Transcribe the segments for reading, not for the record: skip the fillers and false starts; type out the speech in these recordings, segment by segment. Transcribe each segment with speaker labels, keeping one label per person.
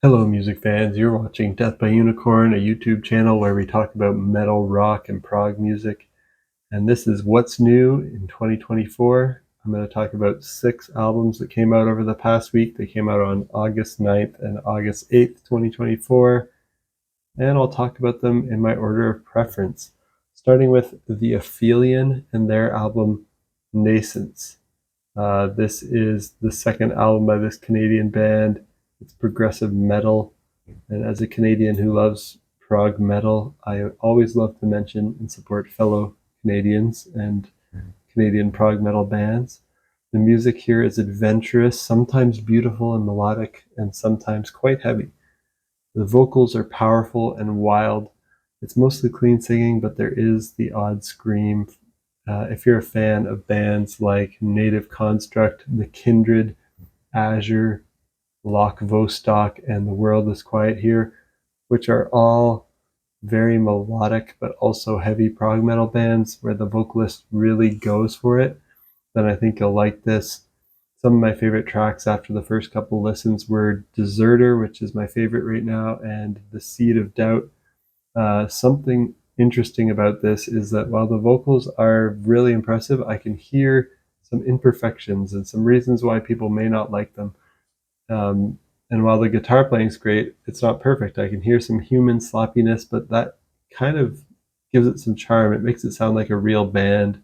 Speaker 1: Hello music fans, you're watching Death by Unicorn, a YouTube channel where we talk about metal, rock, and prog music. And this is what's new in 2024. I'm going to talk about 6 albums that came out over the past week. They came out on August 9th and August 8th, 2024. And I'll talk about them in my order of preference, starting with the Aphelion and their album Nascence. This is the second album by this Canadian band. It's progressive metal, and as a Canadian who loves prog metal, I always love to mention and support fellow Canadians and Canadian prog metal bands. The music here is adventurous, sometimes beautiful and melodic, and sometimes quite heavy. The vocals are powerful and wild. It's mostly clean singing, but there is the odd scream. If you're a fan of bands like Native Construct, The Kindred, Azure, Loch Vostok, and The World is Quiet Here, which are all very melodic but also heavy prog metal bands where the vocalist really goes for it, then I think you'll like this. Some of my favorite tracks after the first couple listens were Deserter, which is my favorite right now, and The Seed of Doubt. Something interesting about this is that while the vocals are really impressive, I can hear some imperfections and some reasons why people may not like them. And while the guitar playing is great, it's not perfect. I can hear some human sloppiness, but that kind of gives it some charm. It makes it sound like a real band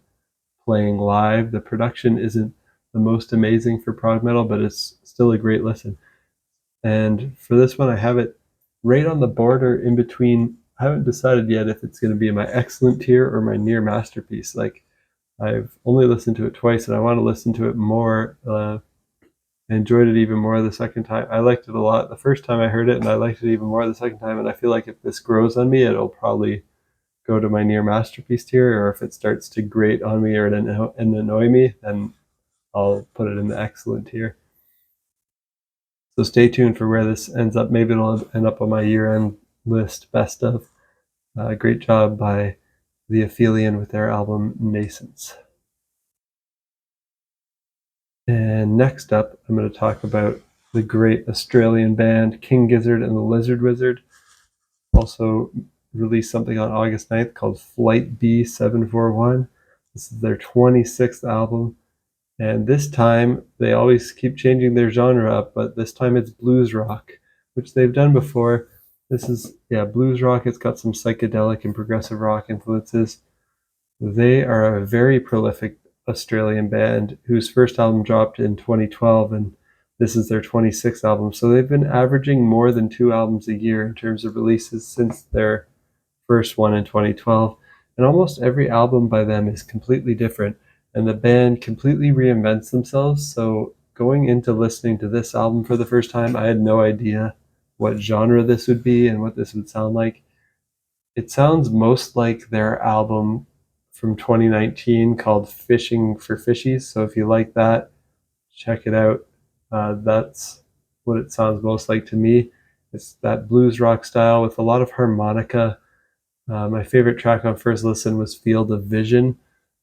Speaker 1: playing live. The production isn't the most amazing for prog metal, but it's still a great listen. And for this one, I have it right on the border in between. I haven't decided yet if it's going to be in my excellent tier or my near masterpiece. Like, I've only listened to it twice, and I want to listen to it more. I enjoyed it even more the second time. I liked it a lot the first time I heard it, and I liked it even more the second time. And I feel like if this grows on me, it'll probably go to my near masterpiece tier, or if it starts to grate on me or and annoy me, then I'll put it in the excellent tier. So stay tuned for where this ends up. Maybe it'll end up on my year-end list best of. Great job by the Aphelion with their album Nascence. And next up, I'm going to talk about the great Australian band King Gizzard and the Lizard Wizard. Also released something on August 9th called Flight B741. This is their 26th album. And this time, they always keep changing their genre up, but this time it's blues rock, which they've done before. This is, blues rock. It's got some psychedelic and progressive rock influences. They are a very prolific Australian band whose first album dropped in 2012, and this is their 26th album. So they've been averaging more than 2 albums a year in terms of releases since their first one in 2012. And almost every album by them is completely different, and the band completely reinvents themselves. So going into listening to this album for the first time, I had no idea what genre this would be and what this would sound like. It sounds most like their album from 2019 called Fishing for Fishies. So if you like that, check it out. That's what it sounds most like to me. It's that blues rock style with a lot of harmonica. My favorite track on first listen was Field of Vision,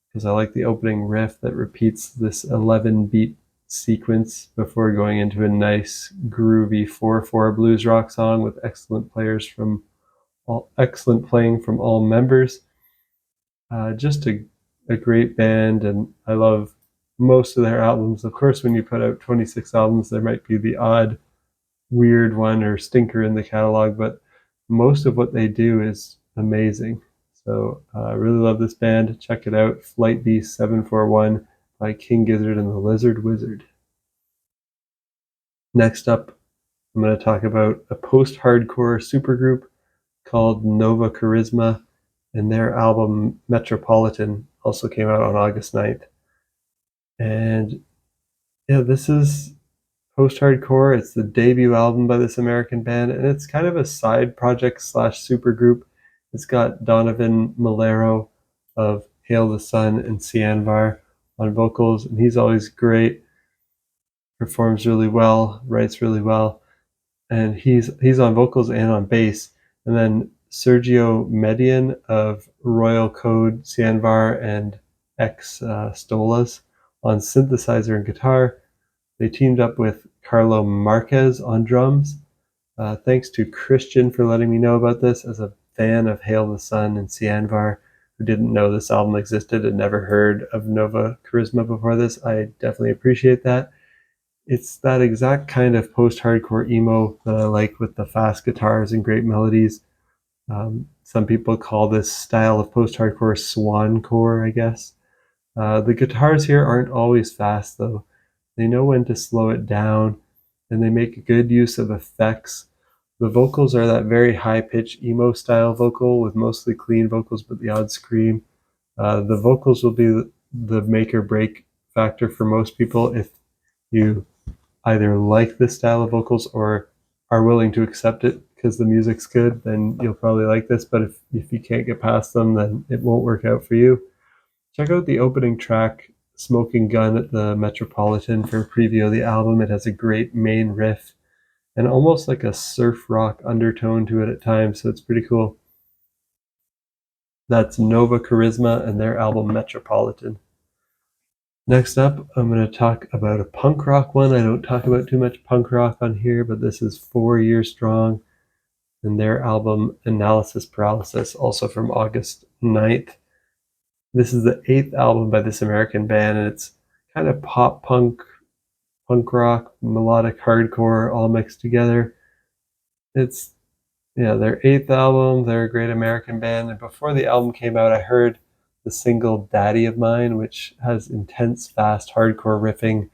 Speaker 1: because I like the opening riff that repeats this 11-beat sequence before going into a nice groovy 4/4 blues rock song with excellent playing from all members. Just a great band, and I love most of their albums. Of course, when you put out 26 albums, there might be the odd weird one or stinker in the catalog, but most of what they do is amazing. So I really love this band. Check it out, Flight B741 by King Gizzard and the Lizard Wizard. Next up, I'm going to talk about a post-hardcore supergroup called Nova Charisma, and their album Metropolitan also came out on August 9th. And this is post-hardcore. It's the debut album by this American band, and it's kind of a side project / supergroup. It's got Donovan Malero of Hail the Sun and Cianvar on vocals, and he's always great, performs really well, writes really well, and he's on vocals and on bass. And then Sergio Median of Royal Code, Cianvar, and Ex Stolas on synthesizer and guitar. They teamed up with Carlo Marquez on drums, Thanks to Christian for letting me know about this. As a fan of Hail the Sun and Cianvar, who didn't know this album existed and never heard of Nova Charisma before this, I definitely appreciate that. It's that exact kind of post-hardcore emo that I like, with the fast guitars and great melodies. Some people call this style of post-hardcore swancore, I guess. The guitars here aren't always fast, though. They know when to slow it down, and they make good use of effects. The vocals are that very high-pitched emo-style vocal with mostly clean vocals but the odd scream. The vocals will be the make-or-break factor for most people. If you either like this style of vocals or are willing to accept it because the music's good, then you'll probably like this. But if you can't get past them, then it won't work out for you. Check out the opening track, Smoking Gun, at the Metropolitan for a preview of the album. It has a great main riff and almost like a surf rock undertone to it at times, so it's pretty cool. That's Nova Charisma and their album Metropolitan. Next up, I'm going to talk about a punk rock one. I don't talk about too much punk rock on here, but this is 4 Years Strong and their album Analysis Paralysis, also from August 9th. This is the 8th album by this American band, and it's kind of pop punk, punk rock, melodic hardcore all mixed together. It's, their 8th album. They're a great American band, and before the album came out, I heard the single Daddy of Mine, which has intense, fast, hardcore riffing,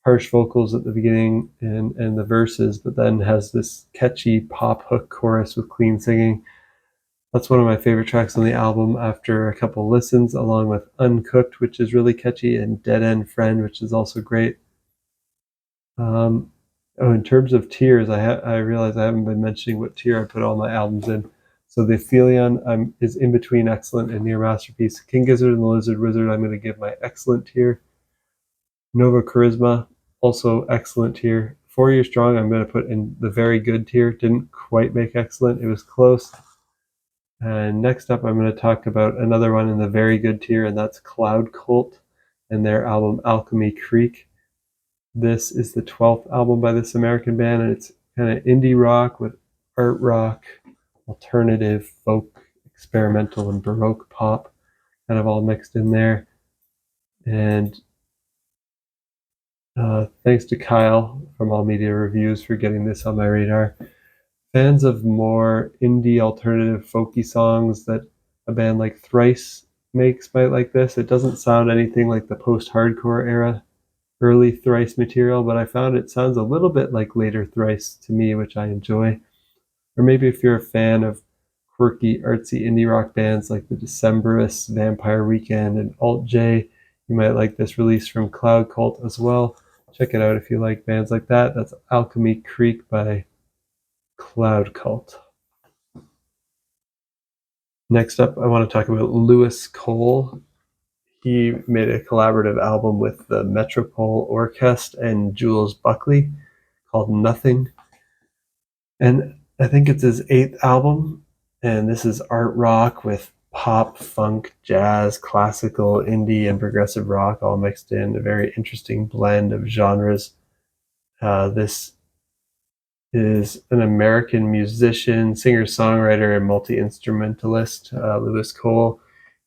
Speaker 1: harsh vocals at the beginning and the verses, but then has this catchy pop hook chorus with clean singing. That's one of my favorite tracks on the album after a couple listens, along with Uncooked, which is really catchy, and Dead End Friend, which is also great. In terms of tiers, I realize I haven't been mentioning what tier I put all my albums in. So the Aphelion is in between excellent and near masterpiece. King Gizzard and the Lizard Wizard, I'm going to give my excellent tier. Nova Charisma, also excellent tier. 4 Years Strong, I'm going to put in the very good tier. Didn't quite make excellent. It was close. And next up, I'm going to talk about another one in the very good tier, and that's Cloud Cult and their album Alchemy Creek. This is the 12th album by this American band, and it's kind of indie rock with art rock, alternative, folk, experimental, and Baroque pop, kind of all mixed in there. And thanks to Kyle from All Media Reviews for getting this on my radar. Fans of more indie, alternative, folky songs that a band like Thrice makes might like this. It doesn't sound anything like the post-hardcore era early Thrice material, but I found it sounds a little bit like later Thrice to me, which I enjoy. Or maybe if you're a fan of quirky, artsy indie rock bands like the Decemberists, Vampire Weekend, and Alt J, you might like this release from Cloud Cult as well. Check it out if you like bands like that. That's Alchemy Creek by Cloud Cult. Next up, I want to talk about Lewis Cole. He made a collaborative album with the Metropole Orkest and Jules Buckley called Nothing. And I think it's his 8th album. And this is art rock with pop, funk, jazz, classical, indie, and progressive rock all mixed in. A very interesting blend of genres. This is an American musician, singer-songwriter, and multi-instrumentalist, Lewis Cole.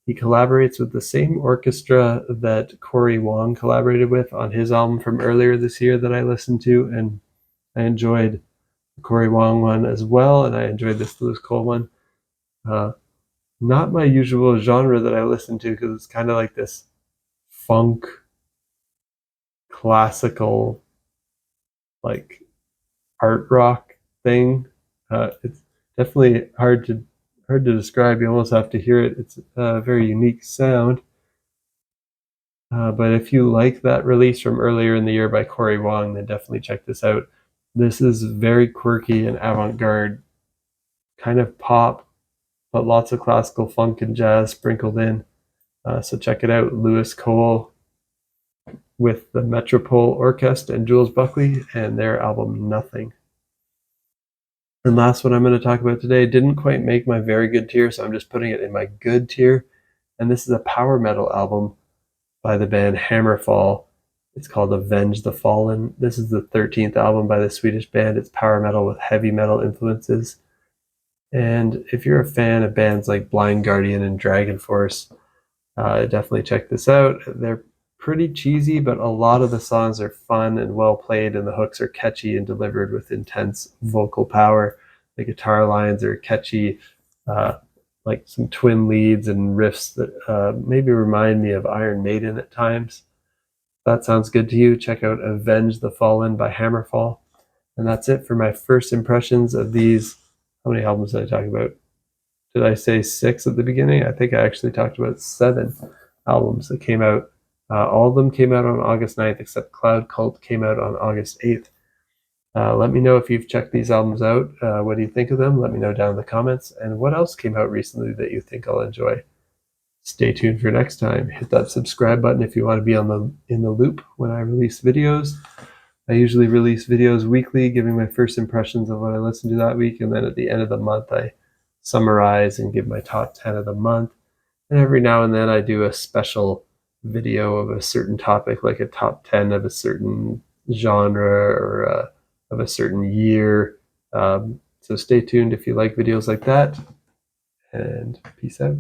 Speaker 1: He collaborates with the same orchestra that Corey Wong collaborated with on his album from earlier this year that I listened to, and I enjoyed the Corey Wong one as well, and I enjoyed this Lewis Cole one. Not my usual genre that I listen to, because it's kind of like this funk, classical, like art rock thing. It's definitely hard to describe. You almost have to hear it. It's a very unique sound. But if you like that release from earlier in the year by Corey Wong, then definitely check this out. This is very quirky and avant-garde, kind of pop, but lots of classical funk and jazz sprinkled in. So check it out. Lewis Cole with the Metropole Orkest and Jules Buckley and their album Nothing. And last one I'm going to talk about today didn't quite make my very good tier, so I'm just putting it in my good tier. And this is a power metal album by the band HammerFall. It's called Avenge the Fallen. This is the 13th album by the Swedish band. It's power metal with heavy metal influences. And if you're a fan of bands like Blind Guardian and Dragon Force, definitely check this out. They're pretty cheesy, but a lot of the songs are fun and well played, and the hooks are catchy and delivered with intense vocal power. The guitar lines are catchy, like some twin leads and riffs that maybe remind me of Iron Maiden at times. If that sounds good to you, check out Avenge the Fallen by HammerFall. And that's it for my first impressions of these. How many albums did I talk about? Did I say 6 at the beginning? I think I actually talked about 7 albums that came out. All of them came out on August 9th, except Cloud Cult came out on August 8th. Let me know if you've checked these albums out. What do you think of them? Let me know down in the comments. And what else came out recently that you think I'll enjoy? Stay tuned for next time. Hit that subscribe button if you want to be in the loop when I release videos. I usually release videos weekly, giving my first impressions of what I listened to that week, and then at the end of the month I summarize and give my top 10 of the month. And every now and then I do a special video of a certain topic, like a top 10 of a certain genre or of a certain year. So stay tuned if you like videos like that, and peace out.